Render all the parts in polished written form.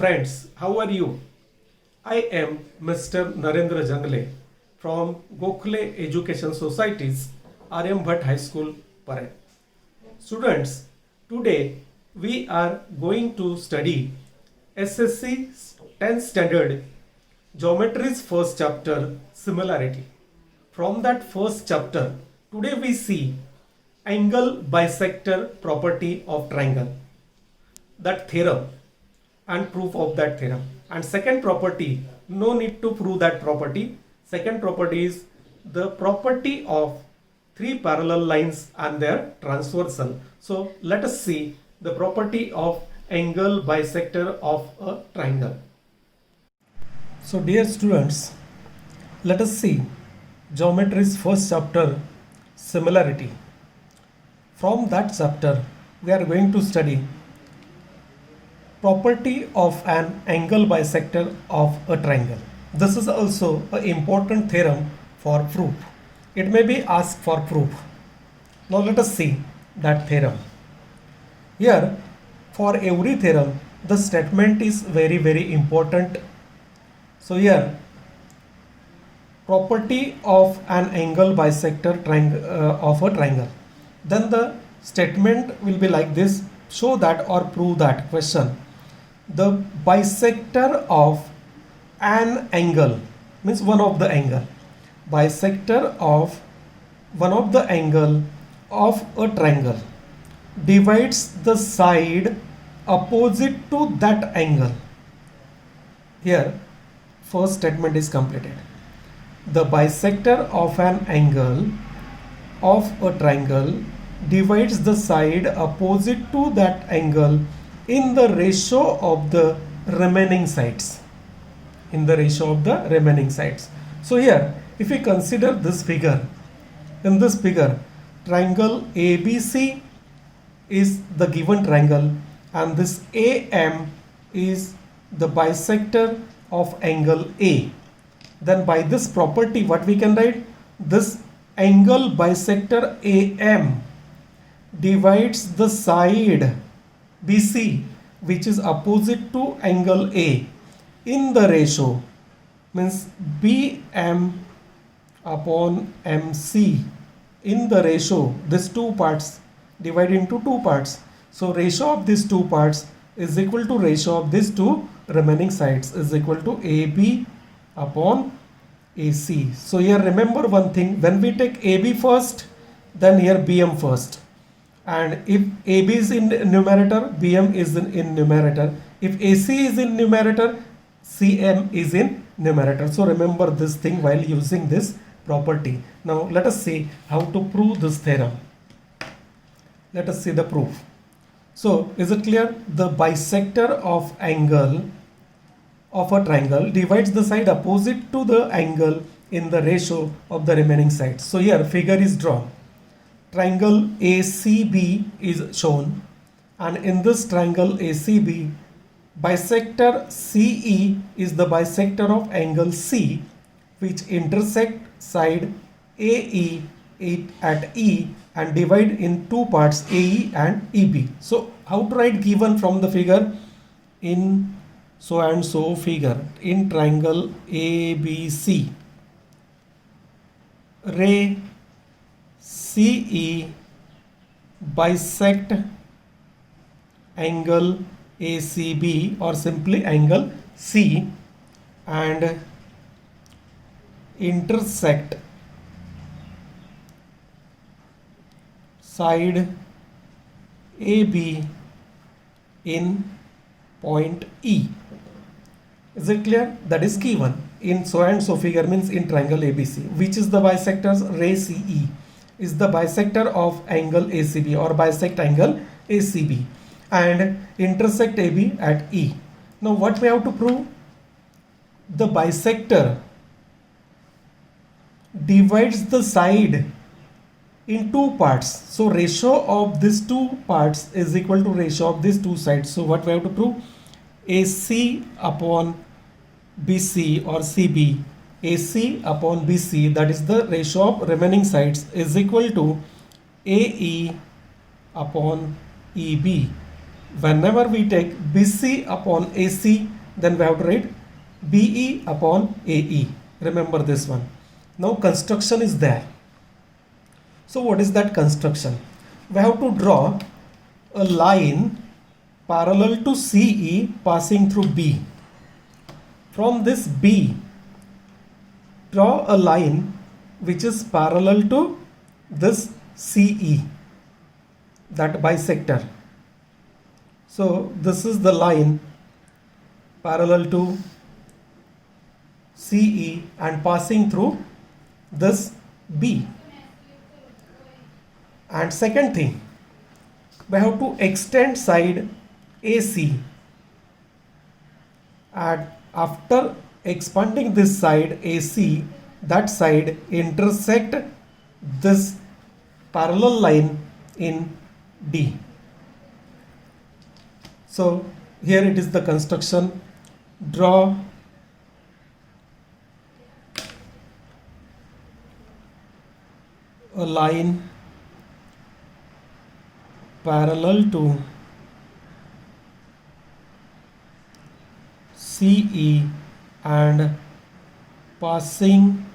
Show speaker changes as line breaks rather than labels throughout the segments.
Friends, how are you? I am Mr. Narendra Jangle from Gokhale Education Society's RM Bhatt High School, Paray. Students, today we are going to study SSC 10th Standard Geometry's first chapter, Similarity. From that first chapter, today we see angle bisector property of triangle, that theorem and proof of that theorem. And second property, no need to prove that property. Second property is the property of three parallel lines and their transversal. So let us see the property of angle bisector of a triangle. So dear students, let us see geometry's first chapter, similarity. From that chapter, we are going to study property of an angle bisector of a triangle. This is also an important theorem for proof. It may be asked for proof. Now let us see that theorem. Here, for every theorem, the statement is very important. So here, property of an angle bisector of a triangle. Then the statement will be like this: show that or prove that. Question: the bisector of an angle means one of the angle. Bisector of one of the angle of a triangle divides the side opposite to that angle. Here, first statement is completed. The bisector of an angle of a triangle divides the side opposite to that angle in the ratio of the remaining sides. In the ratio of the remaining sides. So here, if we consider this figure, in this figure, triangle ABC is the given triangle, and this AM is the bisector of angle A. Then by this property, what we can write? This angle bisector AM divides the side BC, which is opposite to angle A, in the ratio, means BM upon MC, in the ratio, these two parts divide into two parts. So ratio of these two parts is equal to ratio of these two remaining sides is equal to AB upon AC. So here remember one thing: when we take AB first, then here BM first. And if AB is in numerator, BM is in numerator. If AC is in numerator, CM is in numerator. So remember this thing while using this property. Now let us see how to prove this theorem. Let us see the proof. So is it clear? The bisector of angle of a triangle divides the side opposite to the angle in the ratio of the remaining sides. So here figure is drawn. Triangle ACB is shown, and in this triangle ACB, bisector CE is the bisector of angle C, which intersect side AE at E and divide in two parts, AE and EB. So how to write given from the figure? In so and so figure, in triangle ABC, ray CE bisect angle ACB, or simply angle C, and intersect side AB in point E. Is it clear? That is given in so and so figure, means in triangle ABC, which is the bisectors. Ray CE is the bisector of angle ACB, or bisect angle ACB, and intersect AB at E. Now what we have to prove? The bisector divides the side in two parts. So ratio of these two parts is equal to ratio of these two sides. So what we have to prove? AC upon BC or CB, AC upon BC, that is the ratio of remaining sides, is equal to AE upon EB. whenever we take BC upon AC, then we have to write BE upon AE. Remember this one. Now construction is there. So what is that construction? We have to draw a line parallel to CE passing through B. From this B, draw a line which is parallel to this CE, that bisector. So this is the line parallel to CE and passing through this B. And second thing, we have to extend side AC, and after expanding this side AC, that side intersect this parallel line in D. So here it is the construction. Draw a line parallel to CE and passing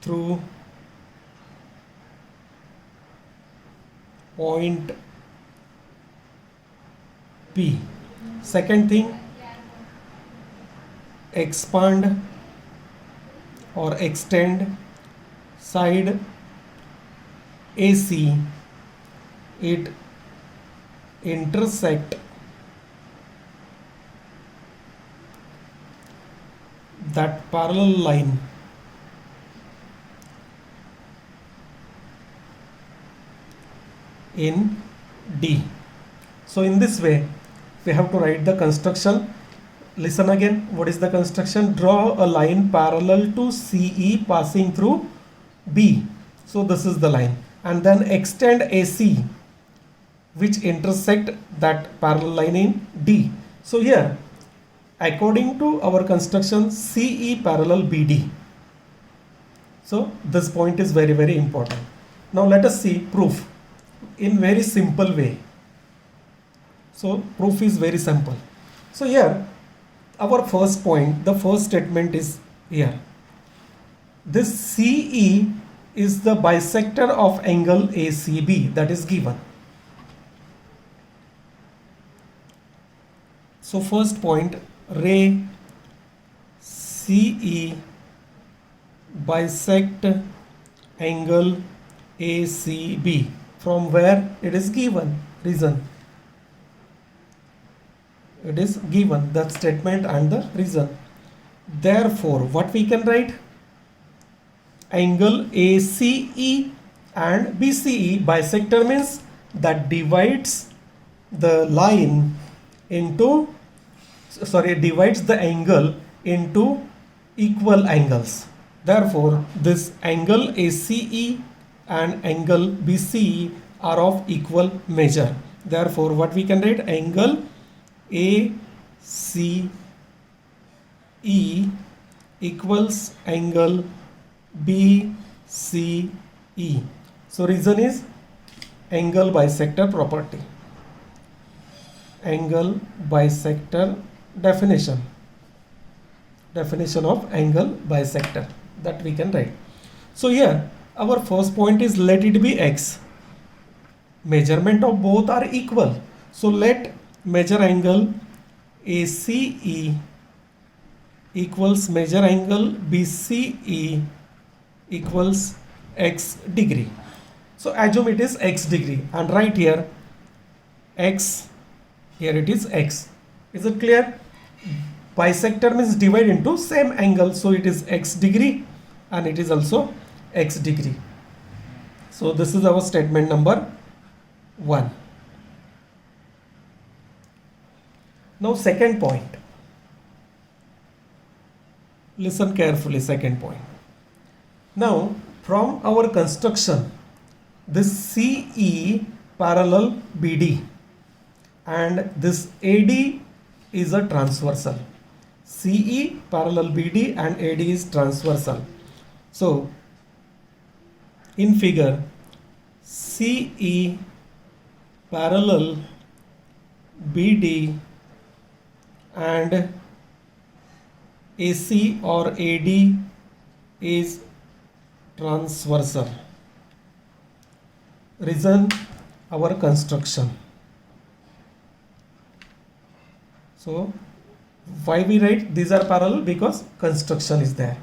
through point P. Second thing, expand or extend side AC, it intersect that parallel line in D. So in this way we have to write the construction. Listen again, what is the construction? Draw a line parallel to CE passing through B. So this is the line, and then extend AC which intersect that parallel line in D. So here, according to our construction, CE parallel BD. So this point is very, very important. Now let us see proof in very simple way. So proof is very simple. So here our first point, the first statement is here. This CE is the bisector of angle ACB, that is given. So first point, ray CE bisect angle ACB. From where it is given? Reason. It is given, the statement and the reason. Therefore, what we can write? Angle ACE and BCE, bisector means that divides the line into, divides the angle into equal angles. Therefore, this angle ACE and angle BCE are of equal measure. Therefore, what we can write? Angle ACE equals angle BCE. So reason is angle bisector property. Angle bisector definition. Definition of angle bisector, that we can write. So here our first point is let it be X. Measurement of both are equal. So let measure angle ACE equals measure angle BCE equals X degree. So assume it is X degree and write here X, here it is X. Is it clear? Bisector means divide into same angle, so it is X degree and it is also X degree. So this is our statement number 1. Now second point. Listen carefully, second point. Now from our construction, this CE parallel BD and this AD is a transversal. CE parallel BD and AD is transversal. So in figure, CE parallel BD and AC or AD is transversal. Reason, our construction. So why we write these are parallel? Because construction is there.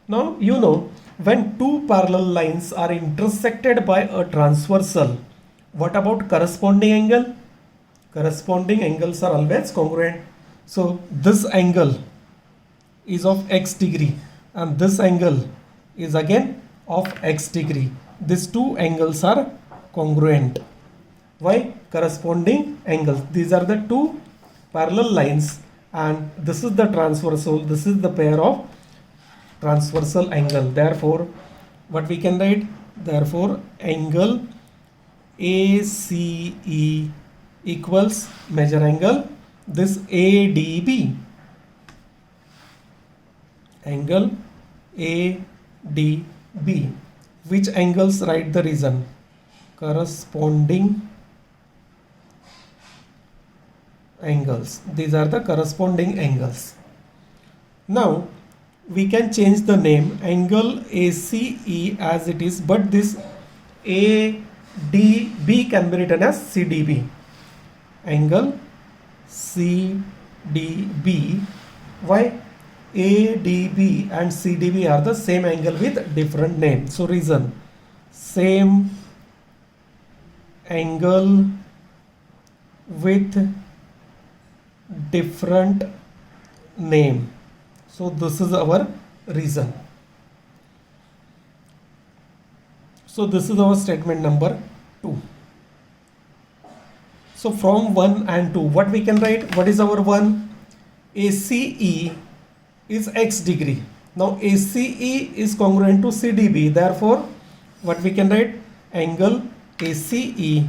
Now you know, when two parallel lines are intersected by a transversal, what about corresponding angle? Corresponding angles are always congruent. So this angle is of x degree and this angle is again of x degree. These two angles are congruent. Why? Corresponding angles. These are the two parallel lines and this is the transversal. This is the pair of transversal angle. Therefore, what we can write? Therefore, angle ACE equals measure angle this ADB. Angle ADB. Which angles? Write the reason. Corresponding angles. These are the corresponding angles. Now we can change the name angle ACE as it is, but this ADB can be written as CDB. Angle CDB. Why? ADB and CDB are the same angle with different name. So reason, same angle with different name. So this is our reason. So this is our statement number 2. So from 1 and 2, what we can write? What is our 1? ACE is x degree. Now ACE is congruent to CDB. Therefore, what we can write? Angle ACE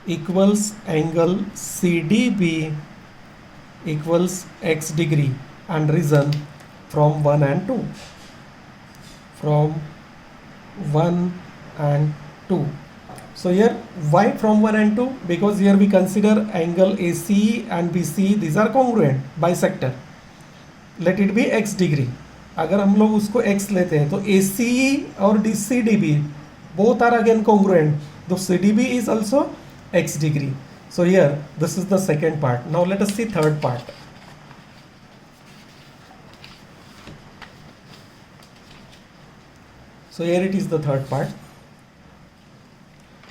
equals angle CDB equals x degree, and reason from 1 and 2. From 1 and 2. So here why from 1 and 2? Because here we consider angle ACE and BCE, these are congruent, bisector. Let it be x degree. अगर हम लोग उसको x लेते हैं तो ACE और CDB both are again congruent. So CDB is also x degree. So here this is the second part. Now let us see third part. So here it is the third part.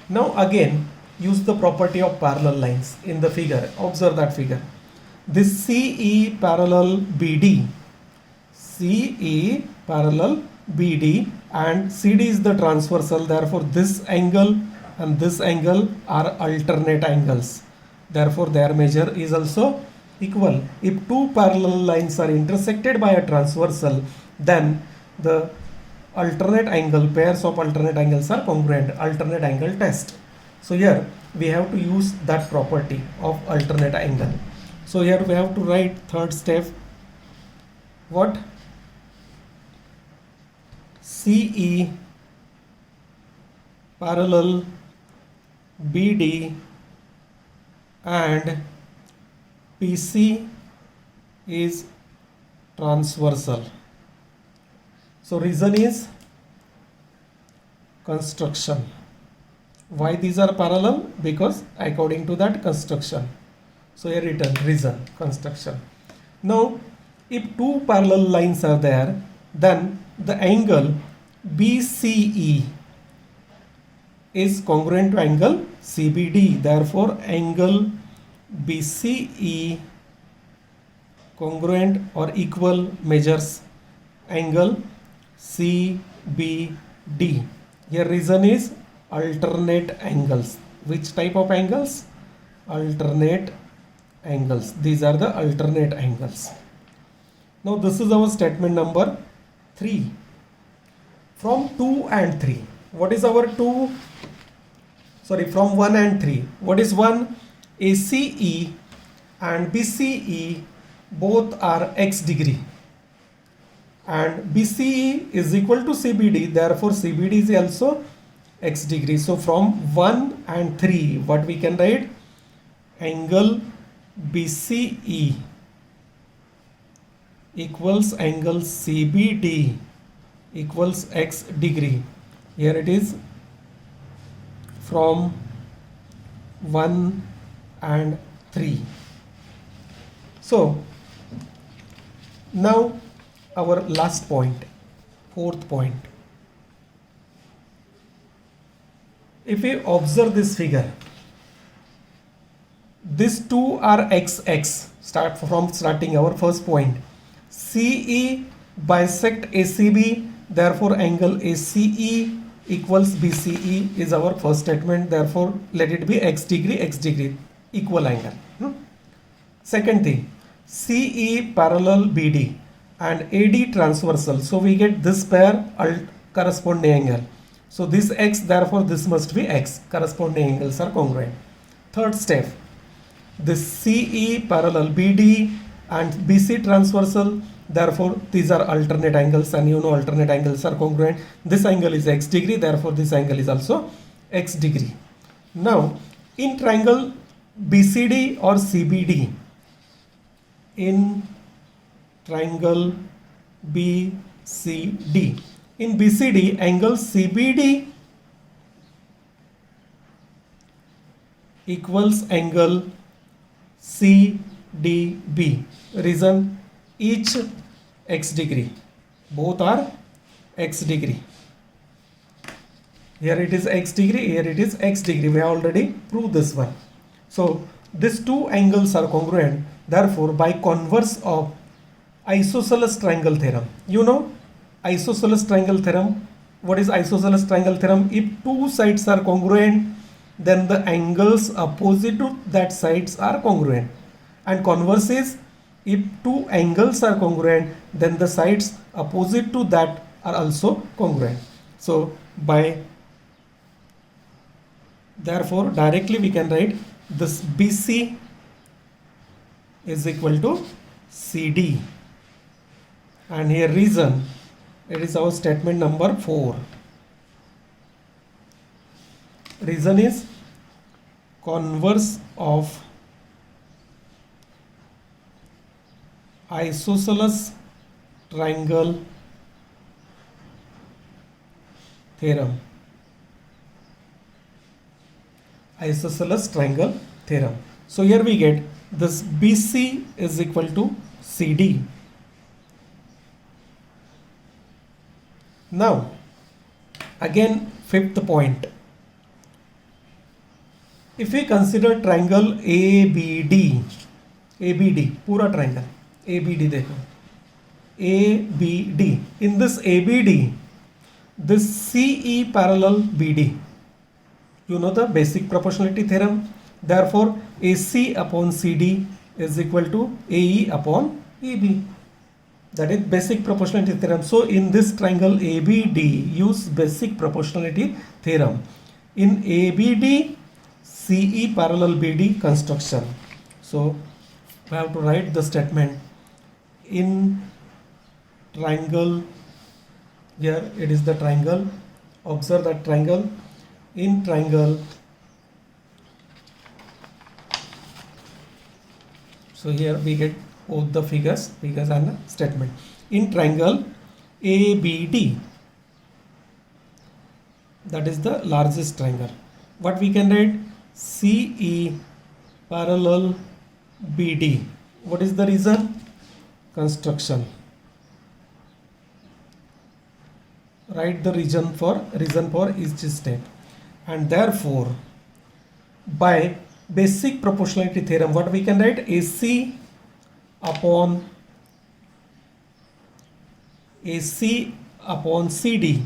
Now again use the property of parallel lines in the figure. Observe that figure. This CE parallel BD, CE parallel BD, and CD is the transversal. Therefore this angle and this angle are alternate angles. Therefore their measure is also equal. If two parallel lines are intersected by a transversal, then the alternate angle, pairs of alternate angles are congruent. Alternate angle test. So here we have to use that property of alternate angle. So here we have to write third step. What? CE parallel BD and PC is transversal. So reason is construction. Why these are parallel? Because according to that construction. So here written reason, construction. Now if two parallel lines are there, then the angle BCE is congruent to angle CBD. Therefore angle BCE congruent or equal measures angle CBD. Here reason is alternate angles. Which type of angles? Alternate angles. These are the alternate angles. Now this is our statement number 3. From 2 and 3. What is our 2? Sorry, from 1 and 3. What is 1? ACE and BCE both are x degree. And BCE is equal to CBD. Therefore CBD is also x degree. So from 1 and 3, what we can write? Angle BCE equals angle CBD equals x degree. Here it is from 1 and 3. So now our last point, fourth point. If we observe this figure, these two are x. Starting our first point. CE bisect ACB, therefore angle ACE equals BCE is our first statement. Therefore let it be x degree, equal angle. Second thing, CE parallel BD and AD transversal. So we get this pair corresponding angle. So this x, therefore this must be x. Corresponding angles are congruent. Third step, this CE parallel BD and BC transversal, therefore these are alternate angles, and you know alternate angles are congruent. This angle is x degree, therefore this angle is also x degree. Now in triangle BCD or CBD, in triangle BCD, in BCD angle CBD equals angle CDB. Reason, each x degree, both are x degree. Here it is x degree, here it is x degree. We have already proved this one. So these two angles are congruent. Therefore by converse of isosceles triangle theorem, you know isosceles triangle theorem. What is isosceles triangle theorem? If two sides are congruent, then the angles opposite to that sides are congruent, and converse is, if two angles are congruent, then the sides opposite to that are also congruent. So therefore directly we can write this BC is equal to CD, and here reason, it is our statement number 4. Reason is converse of isosceles triangle theorem. Isosceles triangle theorem. So here we get this BC is equal to CD. Now again fifth point, if we consider triangle ABD पूरा triangle ABD देखो, ABD, in this ABD, this CE parallel BD, you know the basic proportionality theorem. Therefore AC upon CD is equal to AE upon EB. That is basic proportionality theorem. So in this triangle ABD, use basic proportionality theorem. In ABD, CE parallel BD construction. So we have to write the statement in triangle. Here it is the triangle. Observe that triangle. In triangle, so here we get both the figures and the statement. In triangle ABD, that is the largest triangle, what we can write? CE parallel BD. What is the reason? Construction. Write the reason for each step. And therefore by basic proportionality theorem, what we can write? AC upon CD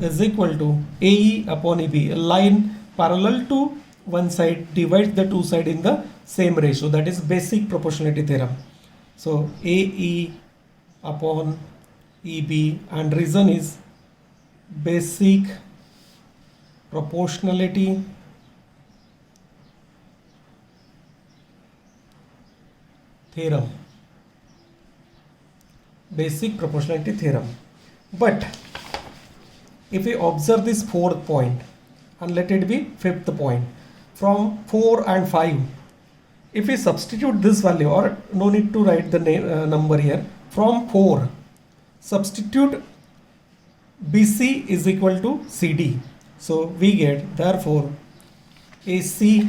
is equal to AE upon EB. A line parallel to one side divides the two sides in the same ratio. That is basic proportionality theorem. So AE upon EB, and reason is basic proportionality theorem. Basic proportionality theorem. But if we observe this fourth point and let it be fifth point, from 4 and 5, if we substitute this value, or no need to write the number here, from 4 substitute BC is equal to CD. So we get, therefore, AC,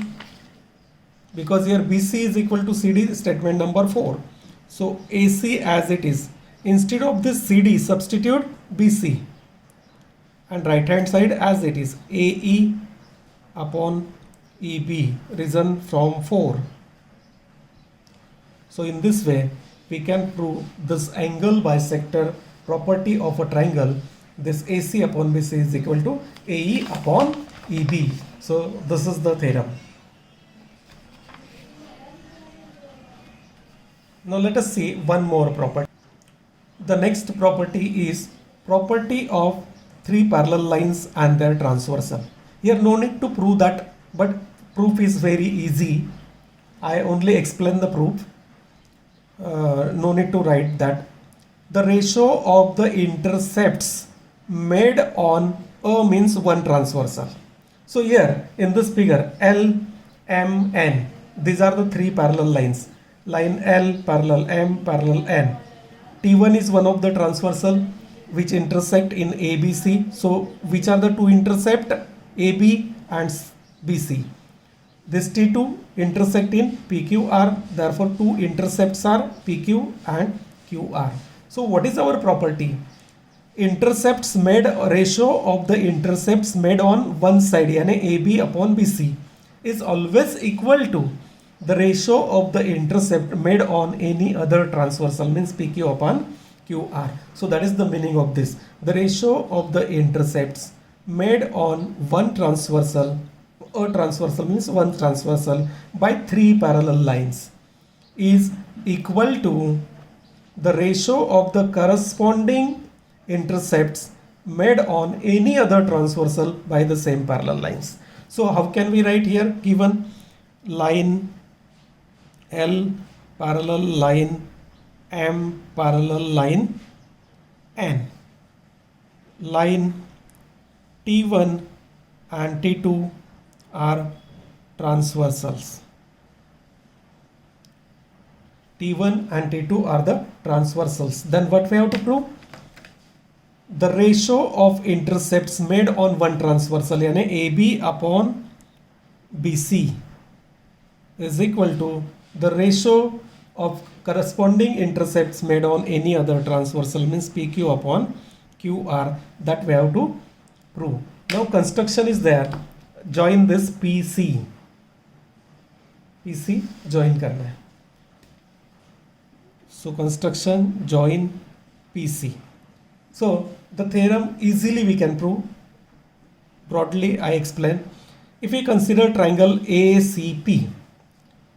because here BC is equal to CD, statement number 4. So AC as it is. Instead of this CD, substitute BC. And right hand side as it is, AE upon EB, risen from 4. So in this way, we can prove this angle bisector property of a triangle. This AC upon BC is equal to AE upon EB. So this is the theorem. Now let us see one more property. The next property is property of three parallel lines and their transversal. Here no need to prove that, but proof is very easy. I only explain the proof. No need to write that. The ratio of the intercepts made on A means one transversal. So here in this figure, L, M, N, these are the three parallel lines. Line L parallel M parallel N. T1 is one of the transversal which intersect in ABC. So which are the two intercept? AB and BC. This T2 intersect in PQR. Therefore two intercepts are PQ and QR. So what is our property? Intercepts made, ratio of the intercepts made on one side, yani AB upon BC, is always equal to the ratio of the intercept made on any other transversal, means PQ upon QR. So that is the meaning of this. The ratio of the intercepts made on one transversal, a transversal means one transversal, by three parallel lines is equal to the ratio of the corresponding intercepts made on any other transversal by the same parallel lines. So how can we write here? Given line L parallel line M parallel line N, line T1 and T2 are transversals. T1 and T2 are the transversals. Then what we have to prove? The ratio of intercepts made on one transversal, yani AB upon BC, is equal to the ratio of corresponding intercepts made on any other transversal, means PQ upon QR. That we have to prove. Now construction is there. Join this PC. PC join करना है. So construction join PC. So the theorem easily we can prove. Broadly I explain. If we consider triangle ACP,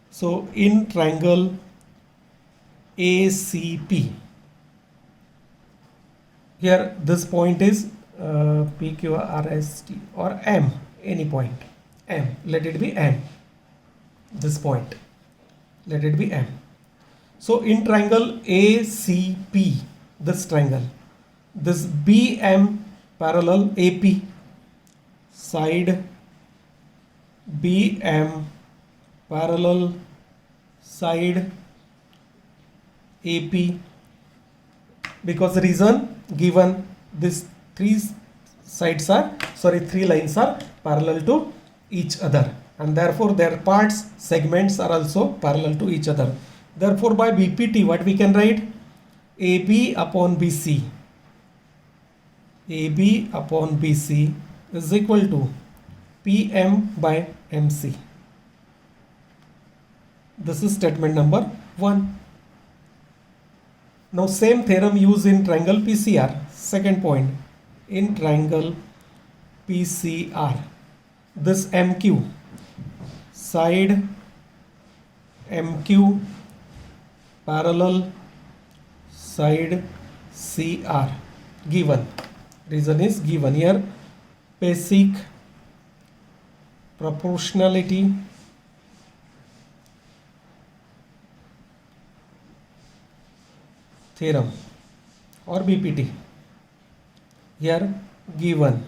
so in triangle ACP, here this point is PQRST or M, any point M, let it be M, this point, let it be M. So in triangle ACP, this triangle, this BM parallel AP, side BM parallel side AP, because reason given this three lines are parallel to each other, and therefore their parts, segments are also parallel to each other. Therefore by BPT what we can write? AB upon BC, AB upon BC is equal to PM by MC. This is statement number 1. Now same theorem used in triangle PCR. Second point, in triangle PCR, this MQ, side MQ parallel side CR, given. Reason is given here. Basic proportionality theorem or BPT. Here given.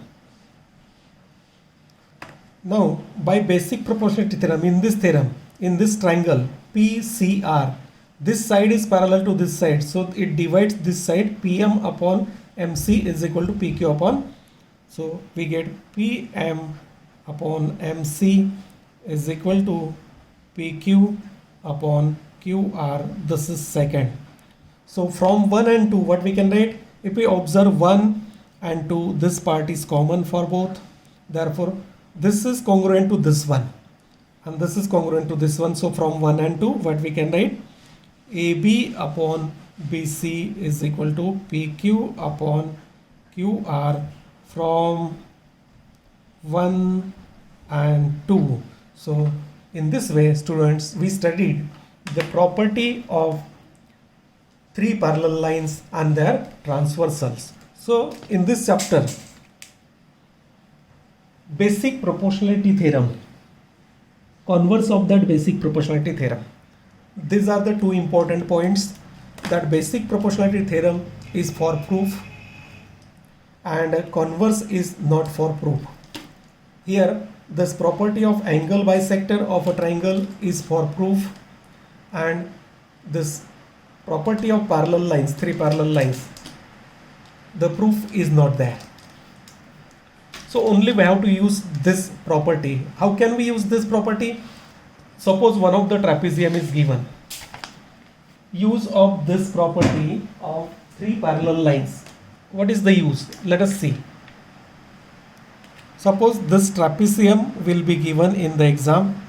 Now, by basic proportionality theorem, in this theorem, in this triangle PCR, this side is parallel to this side, so it divides this side. PM upon MC is equal to PQ upon, so we get PM upon MC is equal to PQ upon QR. This is second. So from 1 and 2, what we can write? If we observe 1 and 2, this part is common for both. Therefore, this is congruent to this one and this is congruent to this one. So from 1 and 2, what we can write? AB upon BC is equal to PQ upon QR from 1 and 2. So in this way, students, we studied the property of three parallel lines and their transversals. So in this chapter, basic proportionality theorem, converse of that basic proportionality theorem. These are the two important points, that basic proportionality theorem is for proof and converse is not for proof. Here this property of angle bisector of a triangle is for proof, and this property of parallel lines, three parallel lines, the proof is not there. So only we have to use this property. How can we use this property? Suppose one of the trapezium is given. Use of this property of three parallel lines. What is the use? Let us see. Suppose this trapezium will be given in the exam.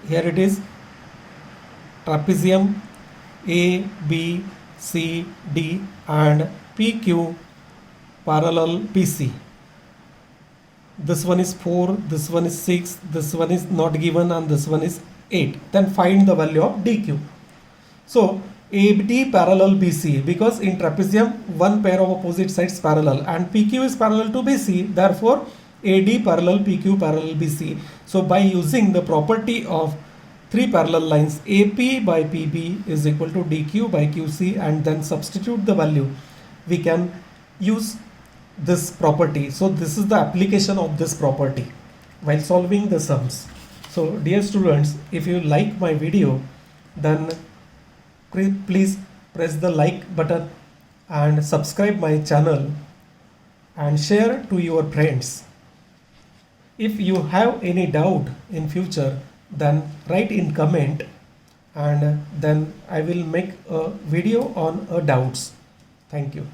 Here it is, trapezium A, B, C, D and PQ parallel PC. This one is 4, this one is 6, this one is not given and this one is 8. Then find the value of DQ. So AD parallel BC, because in trapezium one pair of opposite sides parallel and PQ is parallel to BC, therefore AD parallel PQ parallel BC. So by using the property of three parallel lines, AP by PB is equal to DQ by QC, and then substitute the value, we can use this property. So this is the application of this property while solving the sums. So dear students, if you like my video, then please press the like button and subscribe my channel and share to your friends. If you have any doubt in future, then write in comment and then I will make a video on doubts. Thank you.